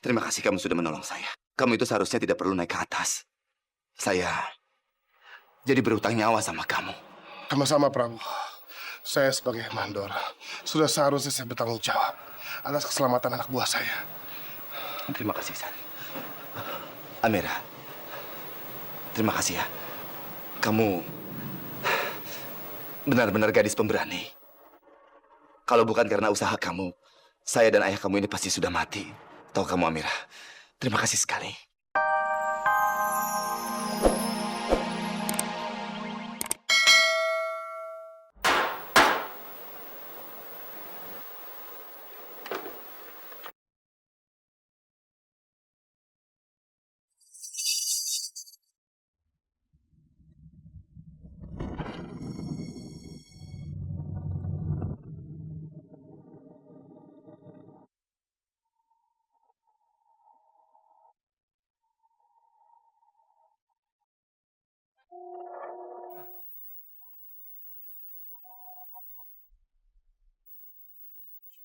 Terima kasih kamu sudah menolong saya. Kamu itu seharusnya tidak perlu naik ke atas. Saya jadi berhutang nyawa sama kamu. Sama-sama, Prabu. Saya sebagai mandor sudah seharusnya saya bertanggung jawab atas keselamatan anak buah saya. Terima kasih, San. Amira, terima kasih ya. Kamu benar-benar gadis pemberani. Kalau bukan karena usaha kamu, saya dan ayah kamu ini pasti sudah mati. Tahu kamu, Amira? Terima kasih sekali.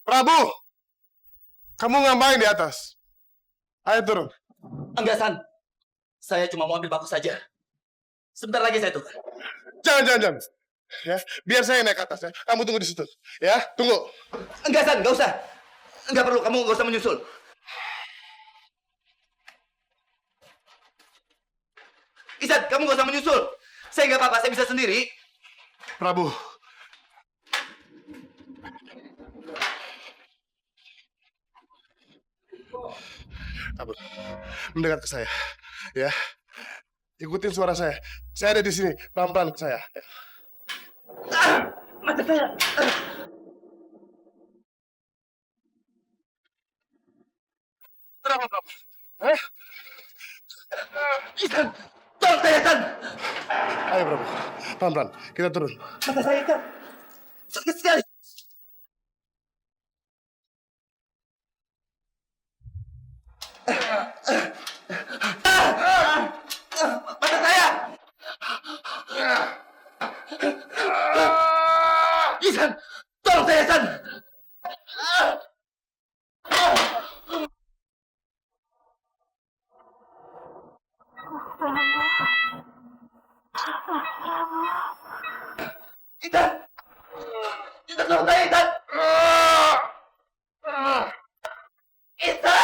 Prabu, kamu ngapain di atas? Ayo turun. Enggak, San. Saya cuma mau ambil paku saja. Sebentar lagi saya turun. Jangan. Ya, biar saya naik ke atas ya. Kamu tunggu di situ. Ya, tunggu. Enggak, San. Enggak usah. Enggak perlu. Kamu enggak usah menyusul. Isan, kamu enggak usah menyusul. Saya enggak apa-apa. Saya bisa sendiri. Prabu. Prabu, mendekat ke saya. Ya. Ikutin suara saya. Saya ada di sini. Pelan-pelan ke saya. Ya. Mata saya. Kenapa, Prabu? Eh? Isan, tolong saya, San. Ayo, Prabu. Pelan-pelan. Kita turun. Mata saya, San. Sakit sekali. Mata saya. Isan, tolong saya, San. Isan, Isan, tolong saya, Isan. Isan.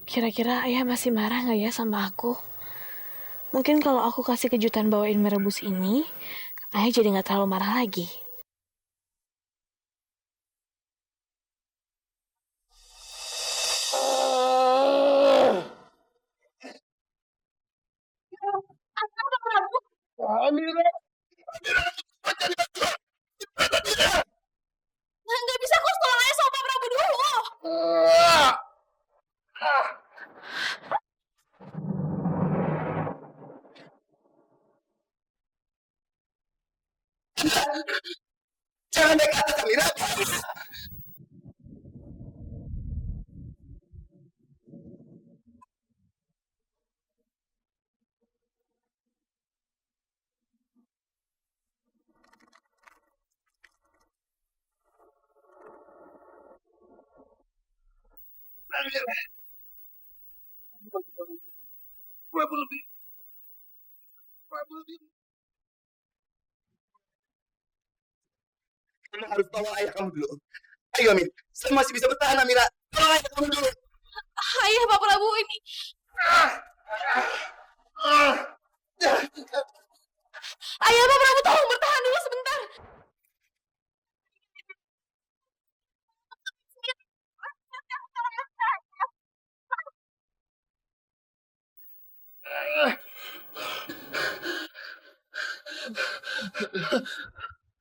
Kira-kira ayah masih marah nggak ya sama aku? Mungkin kalau aku kasih kejutan bawain mie rebus ini, ayah jadi nggak terlalu marah lagi. Amira. Nggak bisa, aku tolong ayah sama Pak Prabu dulu. Jangan naik ke atas, Amira. Amira. Prabu lebih. Prabu lebih. Kamu harus tolong ayah kamu dulu. Ayo, Amira. Saya masih bisa bertahan, Amira. Tolong ayah kamu dulu. Ayah Pak Prabu ini. Ayah Pak Prabu, tolong bertahan dulu sebentar.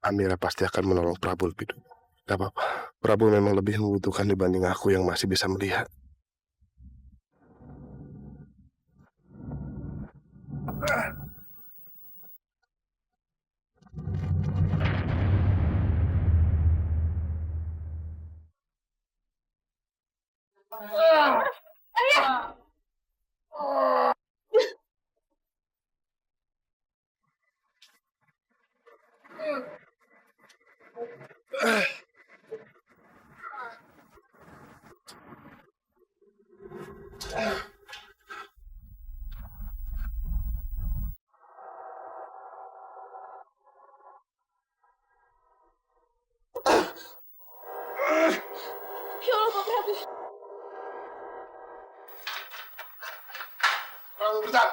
Amira pasti akan menolong Prabu lebih dulu. Gak apa-apa. Prabu memang lebih membutuhkan dibanding aku yang masih bisa melihat. Ya Allah, Pak Prabu. Prabu bertahan.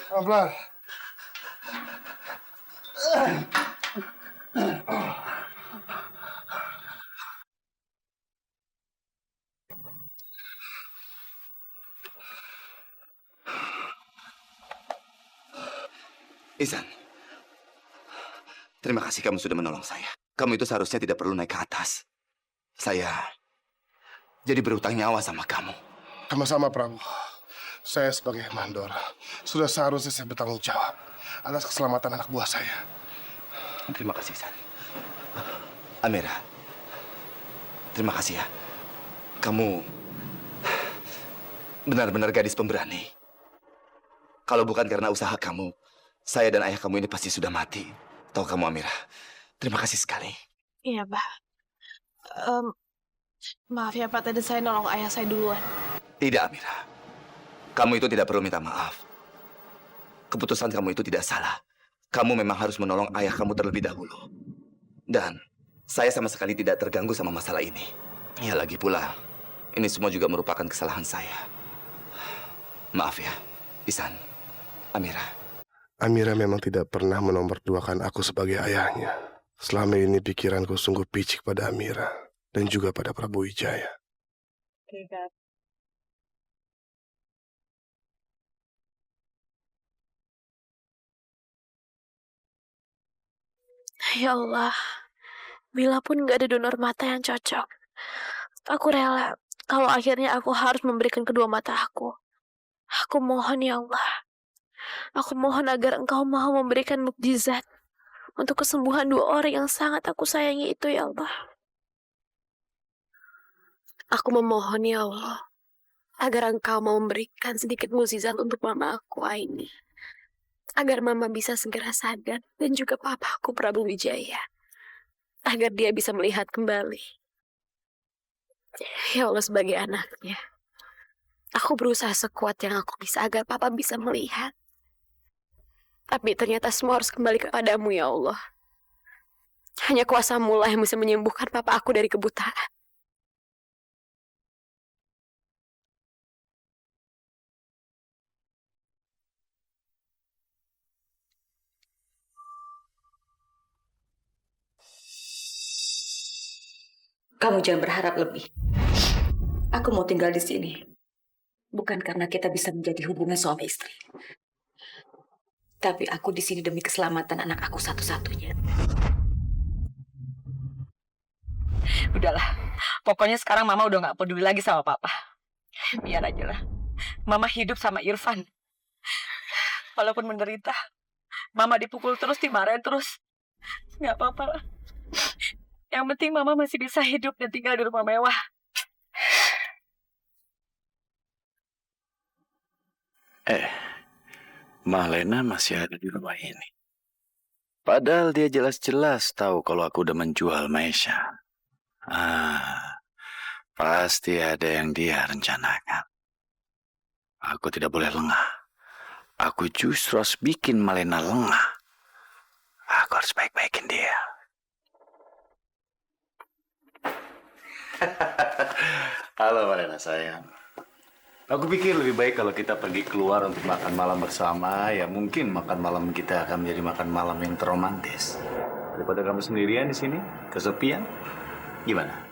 Pelan-pelan. Ihsan, terima kasih kamu sudah menolong saya. Kamu itu seharusnya tidak perlu naik ke atas. Saya jadi berutang nyawa sama kamu. Sama-sama, Prabu. Saya sebagai mandor sudah seharusnya saya bertanggung jawab atas keselamatan anak buah saya. Terima kasih, Ihsan. Amira, terima kasih ya. Kamu benar-benar gadis pemberani. Kalau bukan karena usaha kamu, saya dan ayah kamu ini pasti sudah mati. Tahu kamu, Amira? Terima kasih sekali. Iya, Pak. Maaf ya, Pak. Tadi saya nolong ayah saya duluan. Tidak, Amira. Kamu itu tidak perlu minta maaf. Keputusan kamu itu tidak salah. Kamu memang harus menolong ayah kamu terlebih dahulu. Dan saya sama sekali tidak terganggu sama masalah ini. Ya, lagi pula, ini semua juga merupakan kesalahan saya. Maaf ya, Ihsan, Amira. Amira memang tidak pernah menomorduakan aku sebagai ayahnya. Selama ini pikiranku sungguh picik pada Amira dan juga pada Prabu Wijaya. Ya Allah, bila pun gak ada donor mata yang cocok, aku rela kalau akhirnya aku harus memberikan kedua mata aku. Aku mohon ya Allah, aku mohon agar Engkau mau memberikan mukjizat untuk kesembuhan dua orang yang sangat aku sayangi itu ya Allah. Aku memohon ya Allah, agar Engkau mau memberikan sedikit mukjizat untuk mama aku Aini. Agar mama bisa segera sadar dan juga papaku Prabu Wijaya. Agar dia bisa melihat kembali. Ya Allah, sebagai anaknya, aku berusaha sekuat yang aku bisa agar papa bisa melihat. Tapi ternyata semua harus kembali kepadamu ya Allah. Hanya kuasamu lah yang bisa menyembuhkan papa aku dari kebutaan. Kamu jangan berharap lebih. Aku mau tinggal di sini. Bukan karena kita bisa menjadi hubungan suami istri. Tapi aku di sini demi keselamatan anak aku satu-satunya. Udahlah, pokoknya sekarang Mama udah gak peduli lagi sama Papa. Biar aja lah. Mama hidup sama Irfan. Walaupun menderita, Mama dipukul terus, dimarahin terus. Gak apa-apa lah. Yang penting Mama masih bisa hidup dan tinggal di rumah mewah. Malena masih ada di rumah ini. Padahal dia jelas-jelas tahu kalau aku udah menjual Maisha. Pasti ada yang dia rencanakan. Aku tidak boleh lengah. Aku justru harus bikin Malena lengah. Aku harus baik-baikin dia. Halo Malena sayang. Aku pikir lebih baik kalau kita pergi keluar untuk makan malam bersama. Ya mungkin makan malam kita akan menjadi makan malam yang terromantis. Daripada kamu sendirian di sini, kesepian. Gimana?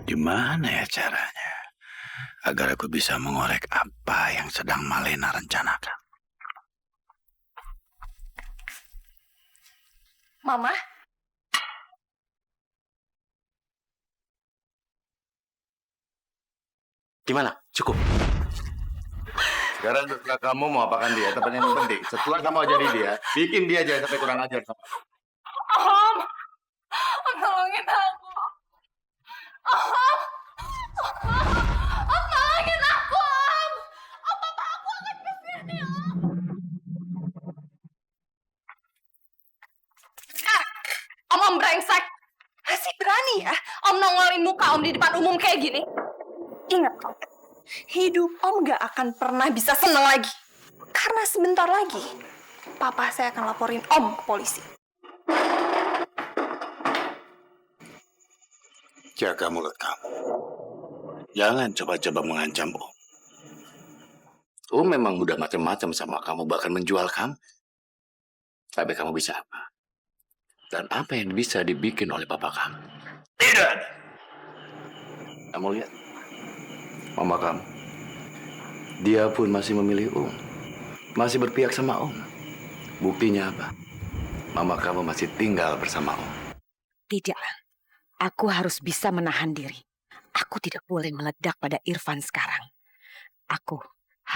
Gimana ya caranya agar aku bisa mengorek apa yang sedang Malena rencanakan? Mama, Gimana? Cukup. Sekarang setelah kamu mau apakan dia, tapi yang penting setelah kamu ajari dia, bikin dia jangan sampai kurang ajar sama kamu. Om, tolongin aku. Om, tolongin aku, Om. Papa aku akan kesini, Om. Om brengsek. Masih berani ya Om nongolin muka Om di depan umum kayak gini? Ingat Om, hidup Om gak akan pernah bisa senang lagi. Karena sebentar lagi, Papa saya akan laporin Om ke polisi. Jaga mulut kamu. Jangan coba-coba mengancam Om. Om memang udah macam-macam sama kamu, bahkan menjual kamu. Tapi kamu bisa apa? Dan apa yang bisa dibikin oleh papa kamu? Tidak ada. Kamu lihat, mama kamu. Dia pun masih memilih Om. Masih berpihak sama Om. Buktinya apa? Mama kamu masih tinggal bersama Om. Tidak. Aku harus bisa menahan diri. Aku tidak boleh meledak pada Irfan sekarang. Aku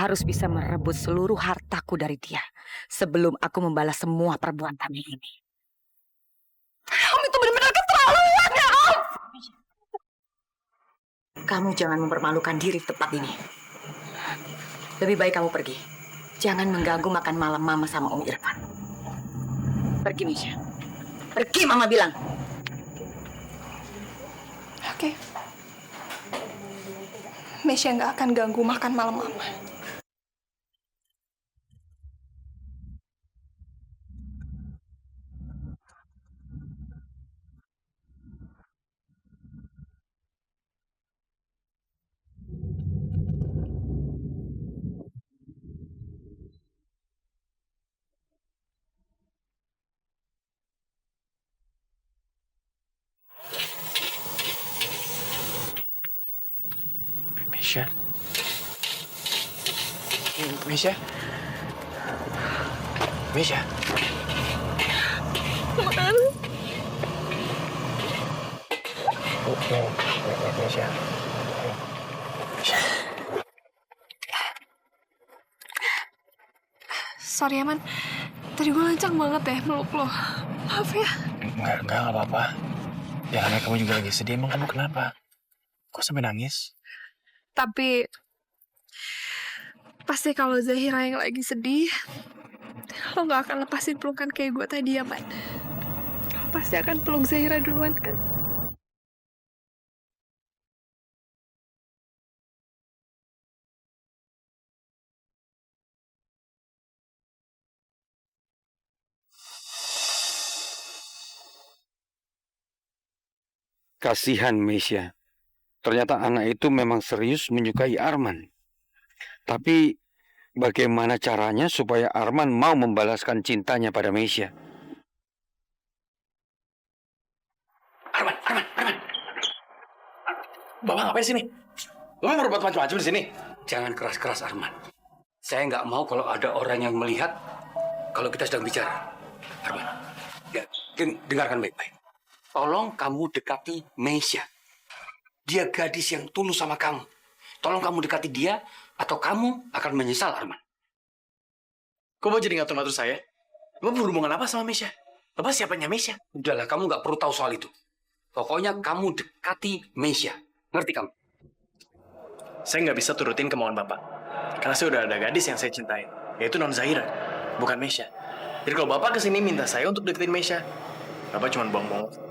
harus bisa merebut seluruh hartaku dari dia sebelum aku membalas semua perbuatannya ini. Om itu benar-benar keterlaluan ya, Om. kamu jangan mempermalukan diri di tempat ini. Lebih baik kamu pergi. Jangan mengganggu makan malam Mama sama Om Irfan. Pergi, Misha. Pergi, Mama bilang. Oke. Mesya nggak akan ganggu makan malam Mama. Mesya? Mesya? Mesya? Mesya? Sorry ya, Man. Tadi gue lancang banget ya meluk lo. Maaf ya. Enggak apa-apa. Ya namanya kamu juga lagi sedih. Emang kamu kenapa? Kok sampai nangis? Tapi pasti kalau Zahira yang lagi sedih, lo gak akan lepasin pelukan kayak gue tadi ya, Man. Lo pasti akan peluk Zahira duluan kan? Kasihan Mesya. Ternyata anak itu memang serius menyukai Arman. Tapi bagaimana caranya supaya Arman mau membalaskan cintanya pada Mesya? Arman. Bapak ngapain sini? Bapak mau berbuat macam-macam di sini? Jangan keras-keras Arman. Saya nggak mau kalau ada orang yang melihat kalau kita sedang bicara. Arman, ya, dengarkan baik-baik. Tolong kamu dekati Mesya. Dia gadis yang tulus sama kamu. Tolong kamu dekati dia, atau kamu akan menyesal, Arman. Kok mau jadi ngatur-ngatur saya? Bapak berhubungan apa sama Mesya? Bapak siapanya Mesya? Udahlah, kamu nggak perlu tahu soal itu. Pokoknya kamu dekati Mesya. Ngerti kamu? Saya nggak bisa turutin kemauan Bapak. Karena saya udah ada gadis yang saya cintai, yaitu Non Zahira, bukan Mesya. Jadi kalau Bapak kesini minta saya untuk deketin Mesya, Bapak cuma bohong-bohong.